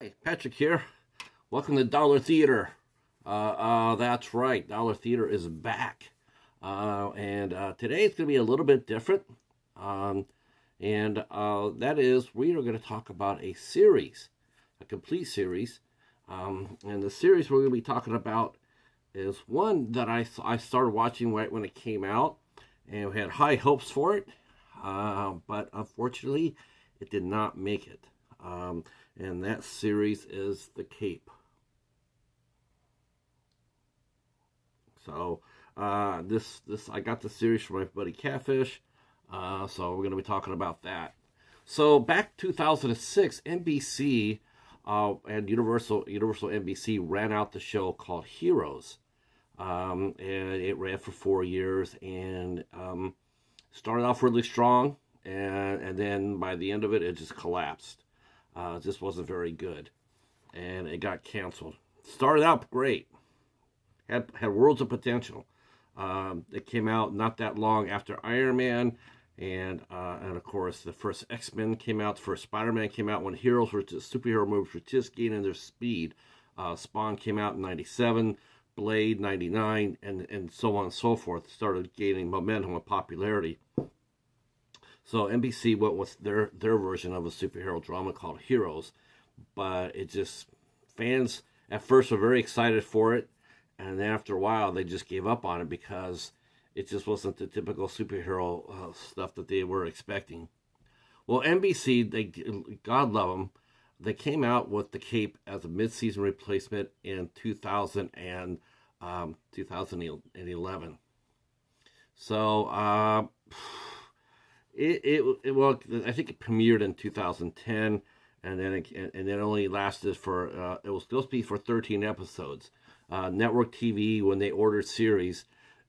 Hey, Patrick here. Welcome to Dollar Theater. That's right, Dollar Theater is back. And today it's going to be a little bit different. That is, we are going to talk about a series, a complete series. And the series we're going to be talking about is one that I started watching right when it came out. And we had high hopes for it. But unfortunately, it did not make it. And that series is The Cape. So this I got the series from my buddy Catfish. So we're going to be talking about that. So back 2006, NBC and Universal NBC ran out the show called Heroes. And it ran for 4 years and started off really strong, and then by the end of it, it just collapsed. It just wasn't very good, and it got canceled. Started out great, had worlds of potential. It came out not that long after Iron Man, and of course the first X-Men came out. The first Spider-Man came out when heroes were just superhero movies were just gaining their speed. Spawn came out in '97, Blade '99, and so on and so forth. Started gaining momentum and popularity. So NBC went with their version of a superhero drama called Heroes, but it just, fans at first were very excited for it, and then after a while they just gave up on it because it just wasn't the typical superhero stuff that they were expecting. Well, NBC, they, God love them, they came out with The Cape as a mid-season replacement in 2011. So, well, I think it premiered in 2010, and then it only lasted for it was supposed to be for 13 episodes. Network TV, when they order series,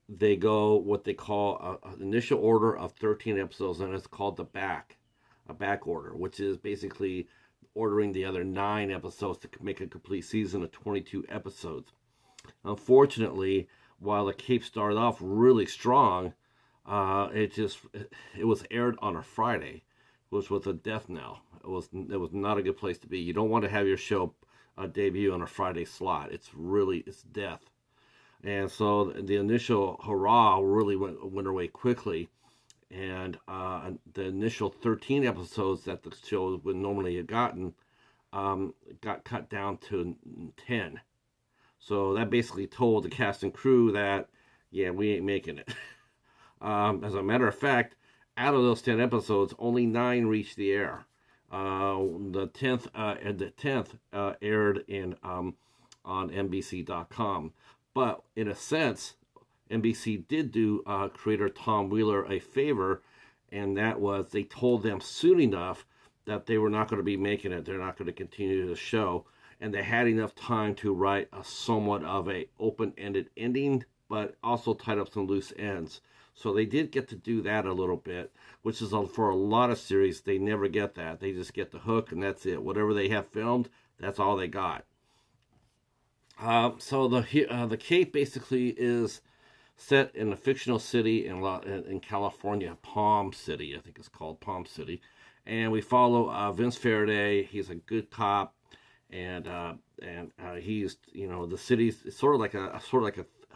they go what they call an initial order of 13 episodes, and it's called a back order, which is basically ordering the other 9 episodes to make a complete season of 22 episodes. Unfortunately, while The Cape started off really strong, it was aired on a Friday, which was a death knell. It was not a good place to be. You don't want to have your show debut on a Friday slot. It's death. And so the initial hurrah really went away quickly, and the initial 13 episodes that the show would normally have gotten got cut down to 10. So that basically told the cast and crew that, yeah, we ain't making it. As a matter of fact, out of those 10 episodes, only 9 reached the air. The 10th aired on NBC.com. But in a sense, NBC did do creator Tom Wheeler a favor, and that was they told them soon enough that they were not going to be making it. They're not going to continue the show, and they had enough time to write a somewhat of a open-ended ending, but also tied up some loose ends. So they did get to do that a little bit, which is for a lot of series, they never get that. They just get the hook, and that's it. Whatever they have filmed, that's all they got. So the Cape basically is set in a fictional city in California, Palm City, I think it's called Palm City, and we follow Vince Faraday. He's a good cop, and he's, you know, the city's sort of like a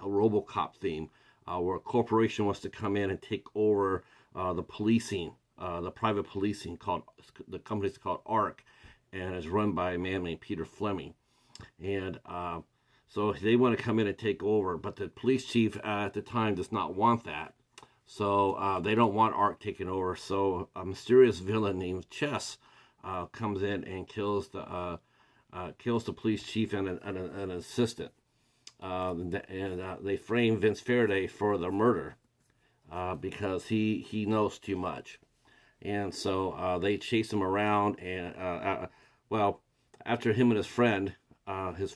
RoboCop theme, where a corporation wants to come in and take over the policing, the private policing the company's called ARC, and it's run by a man named Peter Fleming, and so they want to come in and take over, but the police chief at the time does not want that. So they don't want ARC taking over. So a mysterious villain named Chess comes in and kills the police chief and an assistant. They frame Vince Faraday for the murder because he knows too much. And so they chase him around, and well, after him and his friend, his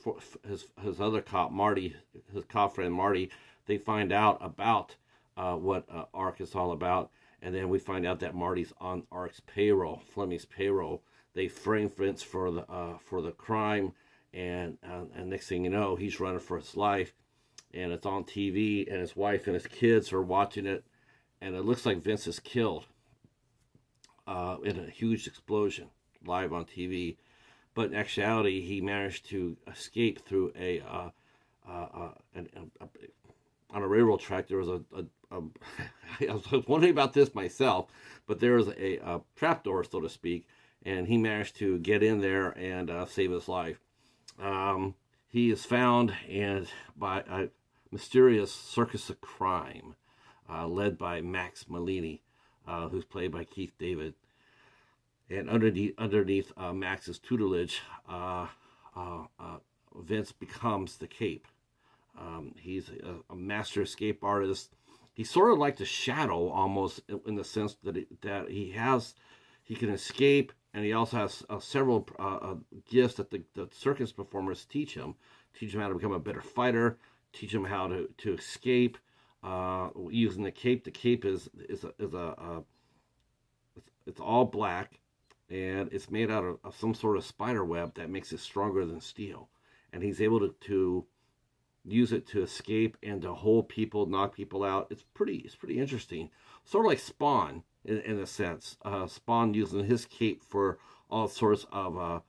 other cop Marty, his cop friend Marty, they find out about what ARC is all about, and then we find out that Marty's on ARC's payroll, Fleming's payroll. They frame Vince for the crime, and next thing you know, he's running for his life, and it's on TV, and his wife and his kids are watching it, and it looks like Vince is killed in a huge explosion live on TV. but in actuality, he managed to escape through on a railroad track. There was I was wondering about this myself, but there was a trapdoor, so to speak, and he managed to get in there and save his life. He is found by a mysterious circus of crime, led by Max Malini, who's played by Keith David. And underneath Max's tutelage, Vince becomes the Cape. He's a master escape artist. He's sort of like the Shadow, almost, in the sense that he can escape, and he also has several gifts that the circus performers teach him. Teach him how to become a better fighter. Teach him how to escape using the Cape. The Cape is it's all black, and it's made out of some sort of spider web that makes it stronger than steel. And he's able to use it to escape and to hold people, knock people out. It's pretty interesting. Sort of like Spawn in a sense. Spawn using his cape for all sorts of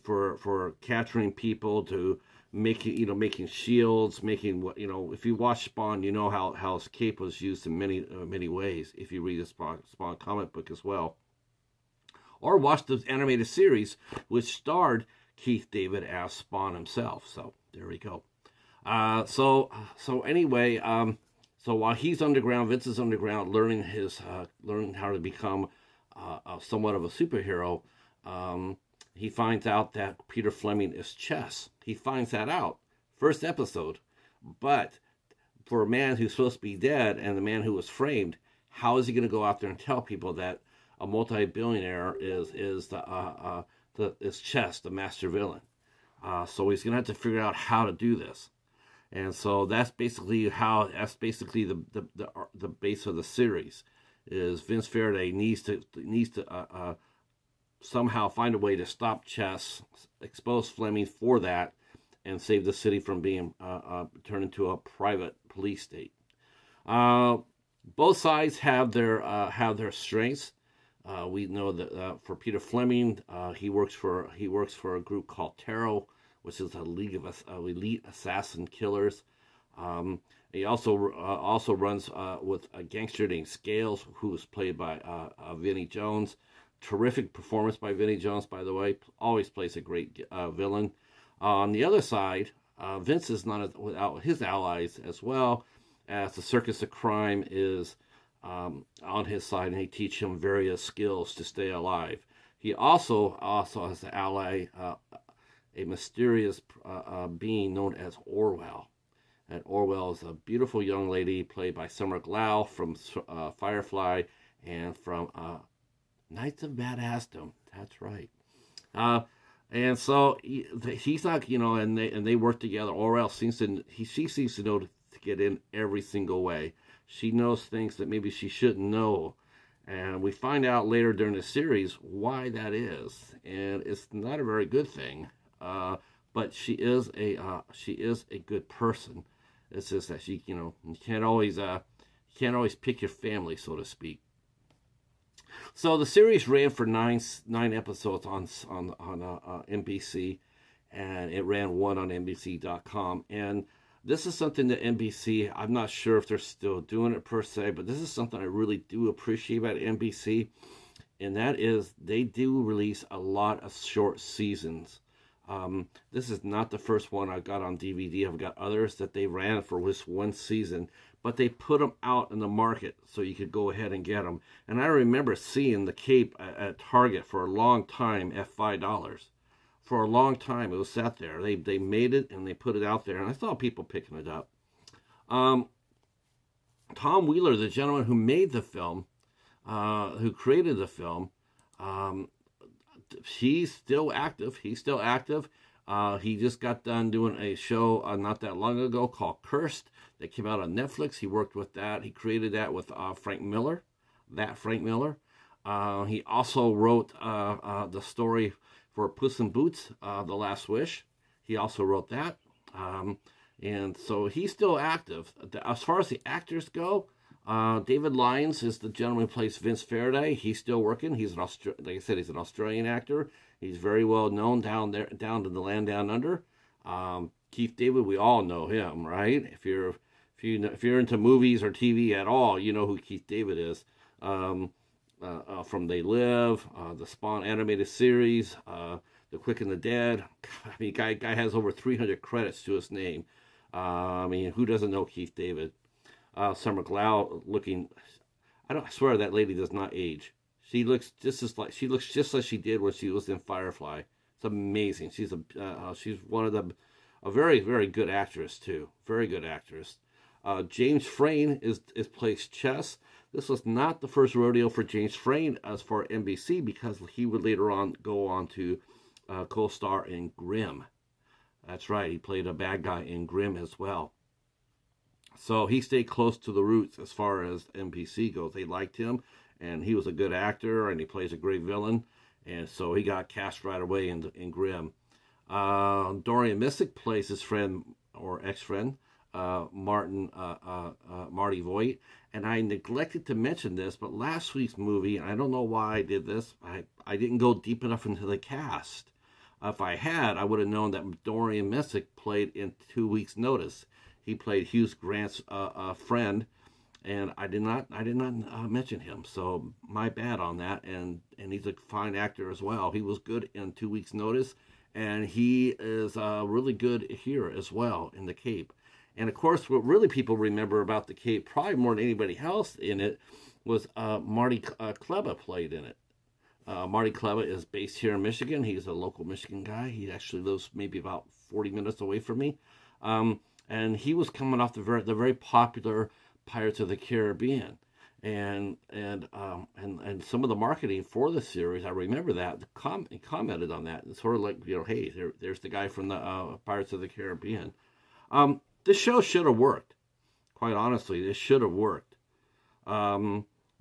for capturing people, to making shields, making if you watch Spawn, you know how his cape was used in many ways. If you read the Spawn comic book as well, or watch the animated series, which starred Keith David as Spawn himself. So there we go. So anyway, so while he's underground, Vince is underground, learning how to become somewhat of a superhero. He finds out that Peter Fleming is Chess. He finds that out first episode, but for a man who's supposed to be dead and the man who was framed, how is he going to go out there and tell people that a multi-billionaire is Chess, the master villain? So he's going to have to figure out how to do this. And so that's basically the base of the series. Is Vince Faraday needs to somehow find a way to stop Chess, expose Fleming for that, and save the city from being turned into a private police state. Both sides have their strengths. We know that for Peter Fleming, he works for a group called Tarot, which is a league of elite assassin killers. He also runs with a gangster named Scales, who is played by Vinnie Jones. Terrific performance by Vinnie Jones, by the way. Always plays a great villain. On the other side, Vince is not without his allies as well, as the circus of crime is on his side, and they teach him various skills to stay alive. He also has an ally, a mysterious being known as Orwell. And Orwell is a beautiful young lady played by Summer Glau from Firefly and from Knights of Badassdom. That's right. And so he's not, and they work together. Orwell she seems to know to get in every single way. She knows things that maybe she shouldn't know. And we find out later during the series why that is. And it's not a very good thing. But she is a good person. It's just that she, you can't always pick your family, so to speak. So the series ran for nine episodes on NBC, and it ran one on NBC.com. And this is something that NBC, I'm not sure if they're still doing it per se, but this is something I really do appreciate about NBC, and that is they do release a lot of short seasons. This is not the first one I got on DVD. I've got others that they ran for just one season, but they put them out in the market so you could go ahead and get them. And I remember seeing the Cape at Target for a long time at $5. For a long time, it was sat there. They made it and they put it out there, and I saw people picking it up. Tom Wheeler, the gentleman who made the film, who created the film, he's still active. He just got done doing a show not that long ago called Cursed that came out on Netflix. He worked with that. He created that with Frank Miller. He also wrote the story for Puss in Boots, The Last Wish. He also wrote that. And so he's still active. As far as the actors go, David Lyons is the gentleman who plays Vince Faraday. He's still working. He's like I said, he's an Australian actor. He's very well known down there, down to the land down under. Keith David, we all know him, right? If you're into movies or TV at all, you know who Keith David is. From They Live, the Spawn animated series, The Quick and the Dead. I mean, guy has over 300 credits to his name. I mean, who doesn't know Keith David? Summer Glau looking. I swear that lady does not age. She looks just like she did when she was in Firefly. It's amazing. She's one of a very, very good actress too. Very good actress. James Frain plays Chess. This was not the first rodeo for James Frain as for NBC, because he would later on go on to co-star in Grimm. That's right, he played a bad guy in Grimm as well. So he stayed close to the roots as far as NBC goes. They liked him, and he was a good actor, and he plays a great villain, and so he got cast right away in Grimm. Dorian Missick plays his friend, or ex-friend, Marty Voigt. And I neglected to mention this, but last week's movie, and I don't know why I did this, I didn't go deep enough into the cast. If I had, I would have known that Dorian Missick played in 2 Weeks' Notice. He played Hugh Grant's friend, and I did not mention him. So my bad on that. And he's a fine actor as well. He was good in 2 Weeks' Notice, and he is really good here as well in The Cape. And of course, what really people remember about The Cape, probably more than anybody else in it, was Marty Kleba played in it. Marty Kleba is based here in Michigan. He's a local Michigan guy. He actually lives maybe about 40 minutes away from me. And he was coming off the very popular Pirates of the Caribbean. And some of the marketing for the series, I remember that, commented on that. It's sort of like, hey, there's the guy from the Pirates of the Caribbean. This show should have worked. Quite honestly, this should have worked.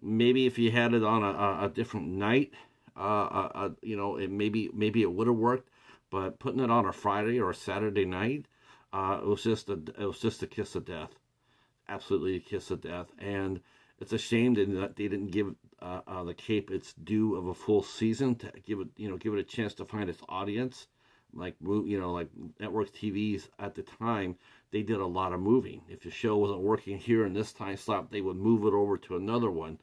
Maybe if you had it on a different night, maybe it would have worked. But putting it on a Friday or a Saturday night, it was just a kiss of death. Absolutely a kiss of death. And it's a shame that they didn't give The Cape its due of a full season, to give it a chance to find its audience. Like network TVs at the time, they did a lot of moving. If the show wasn't working here in this time slot, they would move it over to another one,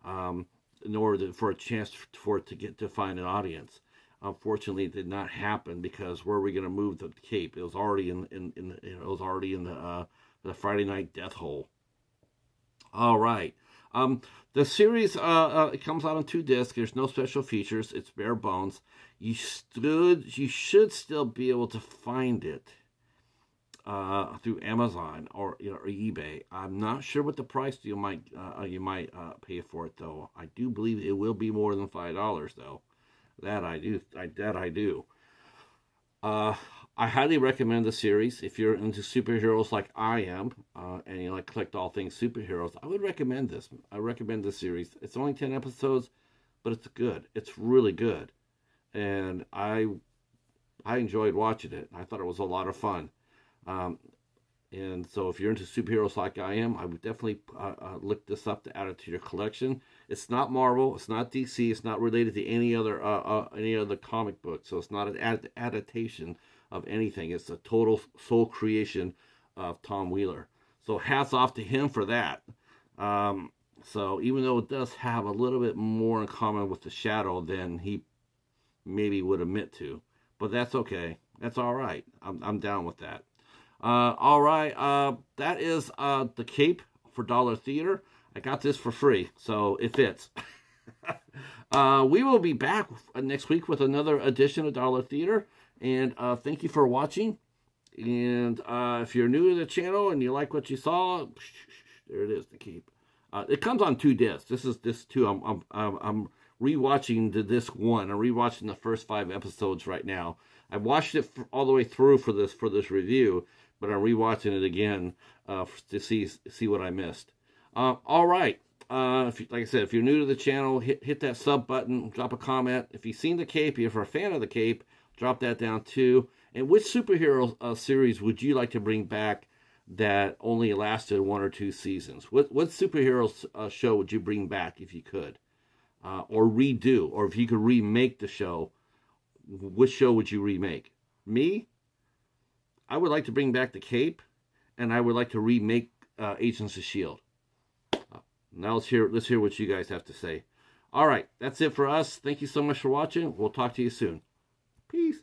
in order for a chance for it to find an audience. Unfortunately, it did not happen, because where are we going to move The Cape? It was already in the Friday night death hole. All right. The series it comes out on 2 discs. There's no special features. It's bare bones. You should still be able to find it through Amazon or eBay. I'm not sure what the price you might pay for it, though. I do believe it will be more than $5, though. That I do. I highly recommend the series. If you're into superheroes like I am, and you like collect all things superheroes, I would recommend this. I recommend this series. It's only 10 episodes, but it's good. It's really good. And I enjoyed watching it. I thought it was a lot of fun. And so if you're into superheroes like I am, I would definitely look this up to add it to your collection. It's not Marvel. It's not DC. It's not related to any other comic book. So it's not an adaptation of anything. It's a total sole creation of Tom Wheeler. So hats off to him for that. So even though it does have a little bit more in common with the Shadow than he maybe would admit to, but that's okay. That's all right. I'm down with that. All right. That is The Cape for Dollar Theater. I got this for free, so it fits. We will be back next week with another edition of Dollar Theater. And thank you for watching. And if you're new to the channel and you like what you saw, there it is, The Cape. It comes on 2 discs. This is disc 2. I'm rewatching the disc 1. I'm rewatching the first 5 episodes right now. I watched it all the way through for this review, but I'm rewatching it again to see what I missed. All right. Like I said, if you're new to the channel, hit that sub button, drop a comment. If you've seen The Cape, if you're a fan of The Cape, drop that down too. And which superhero series would you like to bring back that only lasted 1 or 2 seasons? What superhero show would you bring back if you could? Or redo? Or if you could remake the show, which show would you remake? Me? I would like to bring back the Cape, and I would like to remake Agents of S.H.I.E.L.D. Now let's hear what you guys have to say. All right, that's it for us. Thank you so much for watching. We'll talk to you soon. Peace.